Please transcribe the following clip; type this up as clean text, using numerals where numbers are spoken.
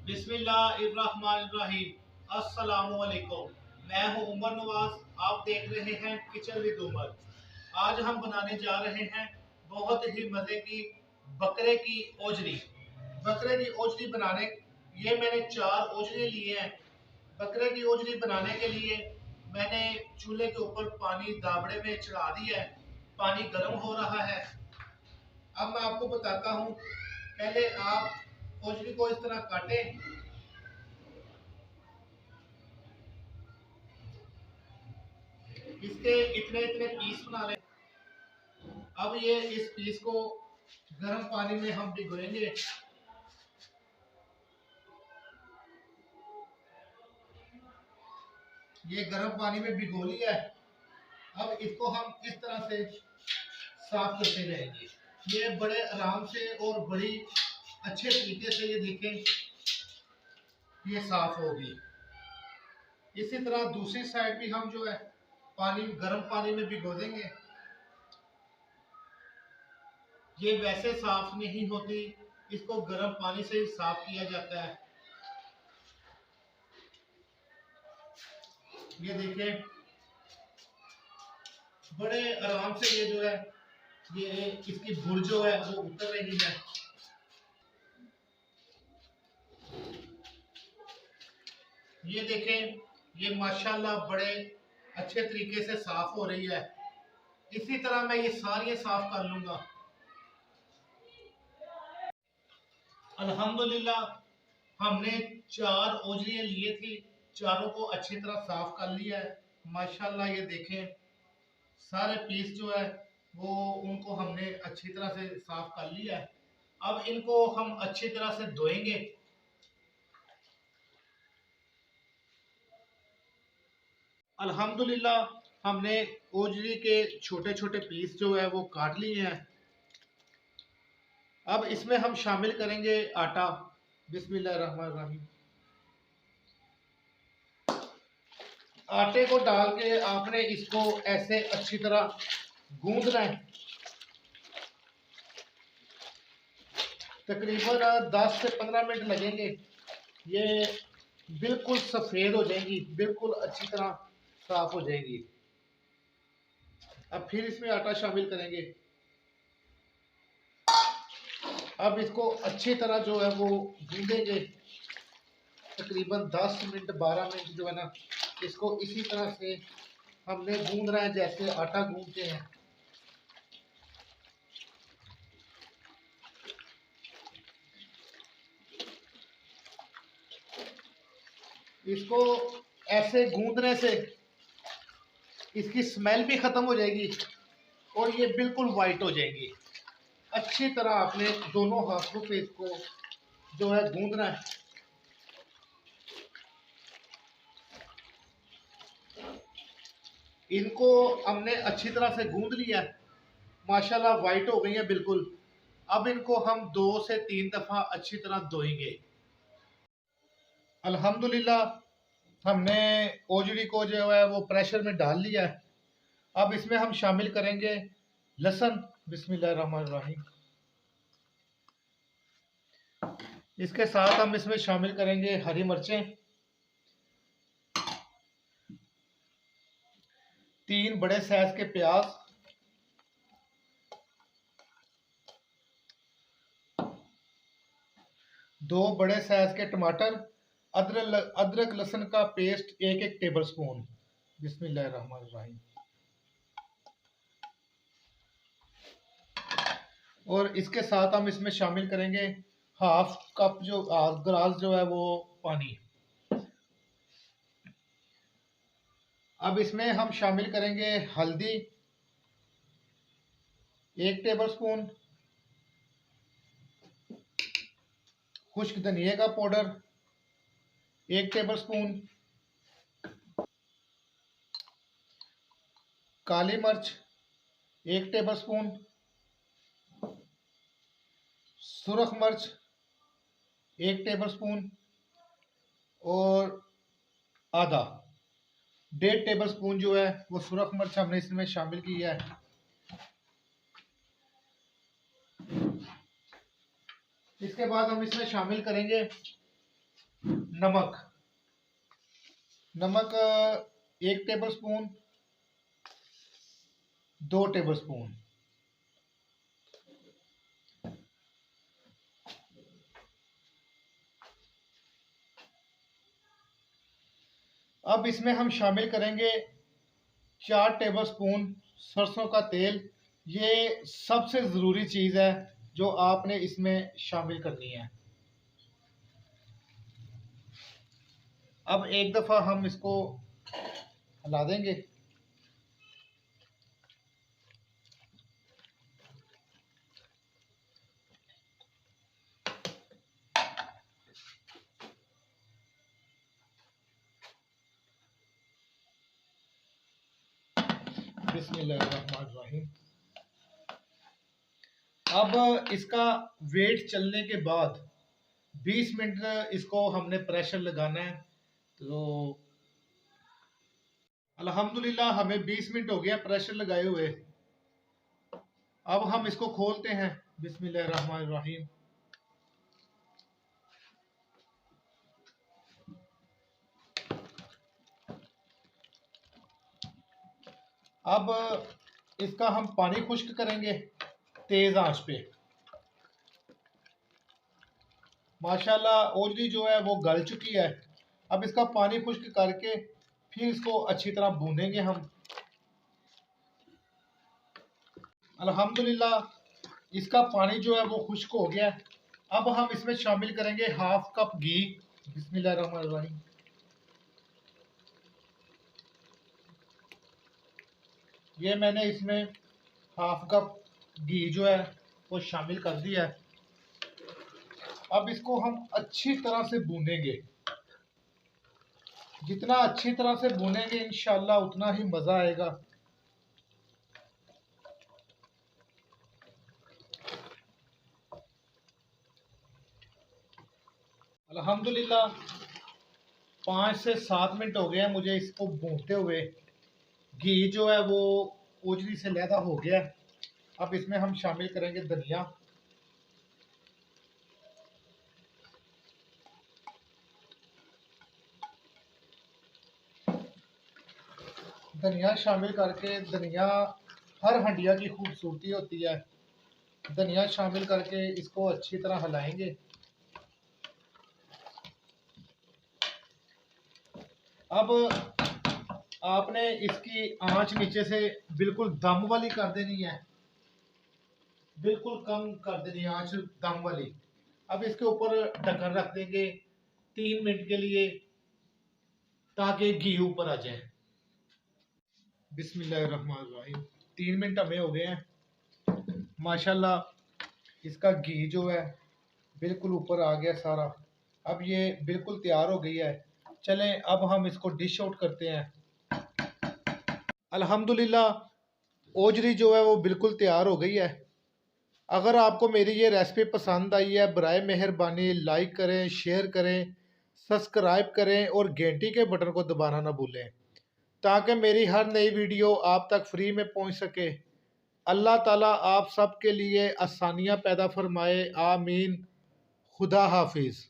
बिस्मिल्लाहिर्रहमानिर्रहीम। अस्सलामुअलैकुम। मैं हूं उमर नवाज। आप देख रहे हैं किचन विद उमर। आज हम बनाने जा रहे हैं बहुत ही मज़े की बकरे की ओजरी। बकरे की ओजरी बनाने ये मैंने 4 ओजरी लिए हैं। बकरे की ओजरी बनाने के लिए मैंने चूल्हे के ऊपर पानी दाबड़े में चढ़ा दिया है। पानी गर्म हो रहा है। अब मैं आपको बताता हूँ। पहले आप ओजरी को इस तरह काटें। इसके इतने इतने पीस बना लें। अब ये इस पीस को गर्म पानी में हम भिगोएंगे। ये गर्म पानी में भिगो लिया है। अब इसको हम इस तरह से साफ करते रहेंगे। ये बड़े आराम से और बड़ी अच्छे तरीके से ये देखें ये साफ होगी। इसी तरह दूसरी साइड भी हम जो है पानी गर्म पानी में भिगो देंगे। ये वैसे साफ नहीं होती, इसको गर्म पानी से ही साफ किया जाता है। ये देखें बड़े आराम से ये जो है ये इसकी भुर जो है वो उतर रही है। ये देखें ये माशाल्लाह बड़े अच्छे तरीके से साफ हो रही है। इसी तरह मैं ये सारी साफ कर लूंगा। अल्हम्दुलिल्लाह हमने 4 ओजरियां लिए थी। चारों को अच्छी तरह साफ कर लिया है। माशाल्लाह ये देखें सारे पीस जो है वो उनको हमने अच्छी तरह से साफ कर लिया है। अब इनको हम अच्छी तरह से धोएंगे। अल्हम्दुलिल्लाह हमने ओजरी के छोटे छोटे पीस जो है वो काट लिए हैं। अब इसमें हम शामिल करेंगे आटा। बिस्मिल्लाहिर्रहमानिर्रहीम। आटे को डाल के आपने इसको ऐसे अच्छी तरह गूंदना है। तकरीबन 10 से 15 मिनट लगेंगे। ये बिल्कुल सफ़ेद हो जाएगी, बिल्कुल अच्छी तरह साफ हो जाएगी। अब फिर इसमें आटा शामिल करेंगे। अब इसको अच्छी तरह जो है वो गूंदेंगे। तकरीबन 10 मिनट 12 मिनट जो है ना इसको इसी तरह से हमने गूंदना है जैसे आटा गूंदते हैं। इसको ऐसे गूंदने से इसकी स्मेल भी खत्म हो जाएगी और ये बिल्कुल वाइट हो जाएगी। अच्छी तरह आपने दोनों हाथों से इसको जो है गूंदना है। इनको हमने अच्छी तरह से गूंद लिया है। माशाल्लाह वाइट हो गई है बिल्कुल। अब इनको हम 2 से 3 दफ़ा अच्छी तरह धोएंगे। अल्हम्दुलिल्लाह हमने ओजड़ी को जो है वो प्रेशर में डाल लिया है। अब इसमें हम शामिल करेंगे लहसुन। बिस्मिल्लाहिर्रहमानिर्रहीम। इसके साथ हम इसमें शामिल करेंगे हरी मिर्चें। 3 बड़े साइज के प्याज। 2 बड़े साइज के टमाटर। अदरक लहसुन का पेस्ट 1 टेबल स्पून। बिस्मिल्लाहिर्रहमानिर्रहीम। और इसके साथ हम इसमें शामिल करेंगे हाफ कप जो गिलास जो है वो पानी। अब इसमें हम शामिल करेंगे हल्दी 1 टेबल स्पून, खुश्क धनिया का पाउडर 1 टेबल स्पून, काली मिर्च 1 टेबल स्पून, सुरख मिर्च 1 टेबल स्पून और आधा 1.5 टेबल स्पून जो है वो सुरख मिर्च हमने इसमें शामिल किया है। इसके बाद हम इसमें शामिल करेंगे नमक, नमक 1 टेबल स्पून, 2 टेबल स्पून। अब इसमें हम शामिल करेंगे 4 टेबल स्पून सरसों का तेल। ये सबसे ज़रूरी चीज़ है जो आपने इसमें शामिल करनी है। अब एक दफ़ा हम इसको हिला देंगे। बिस्मिल्लाहिर्रहमानिर्रहीम। अब इसका वेट चलने के बाद 20 मिनट इसको हमने प्रेशर लगाना है। तो अल्हम्दुलिल्लाह हमें 20 मिनट हो गया प्रेशर लगाए हुए। अब हम इसको खोलते हैं। बिस्मिल्लाहिर्रहमानिर्रहीम। अब इसका हम पानी खुश्क करेंगे तेज आंच पे। माशाल्लाह ओजरी जो है वो गल चुकी है। अब इसका पानी खुश्क करके फिर इसको अच्छी तरह भूनेंगे हम। अल्हम्दुलिल्लाह इसका पानी जो है वो खुश्क हो गया है। अब हम इसमें शामिल करेंगे 1/2 कप घी। बिस्मिल्लाहिर्रहमानिर्रहीम। ये मैंने इसमें 1/2 कप घी जो है वो शामिल कर दिया है। अब इसको हम अच्छी तरह से भूनेंगे। जितना अच्छी तरह से भूनेंगे इंशाल्लाह उतना ही मज़ा आएगा। अल्हम्दुलिल्लाह 5 से 7 मिनट हो गए हैं मुझे इसको भूनते हुए। घी जो है वो ओजरी से लैदा हो गया है। अब इसमें हम शामिल करेंगे धनिया। धनिया शामिल करके, धनिया हर हंडिया की खूबसूरती होती है। धनिया शामिल करके इसको अच्छी तरह हिलाएंगे। अब आपने इसकी आंच नीचे से बिल्कुल दम वाली कर देनी है, बिल्कुल कम कर देनी है आंच दम वाली। अब इसके ऊपर ढक्कन रख देंगे 3 मिनट के लिए ताकि घी ऊपर आ जाए। बिस्मिल्लाहिर्रहमानिर्रहीम। 3 मिनट हमें हो गए हैं। माशाल्लाह इसका घी जो है बिल्कुल ऊपर आ गया सारा। अब ये बिल्कुल तैयार हो गई है। चलें अब हम इसको डिश आउट करते हैं। अल्हम्दुलिल्लाह ओजरी जो है वो बिल्कुल तैयार हो गई है। अगर आपको मेरी ये रेसिपी पसंद आई है बराए मेहरबानी लाइक करें, शेयर करें, सब्सक्राइब करें और घंटी के बटन को दबाना ना भूलें ताकि मेरी हर नई वीडियो आप तक फ्री में पहुंच सके। अल्लाह ताला आप सब के लिए आसानियां पैदा फरमाए। आमीन। खुदा हाफिज़।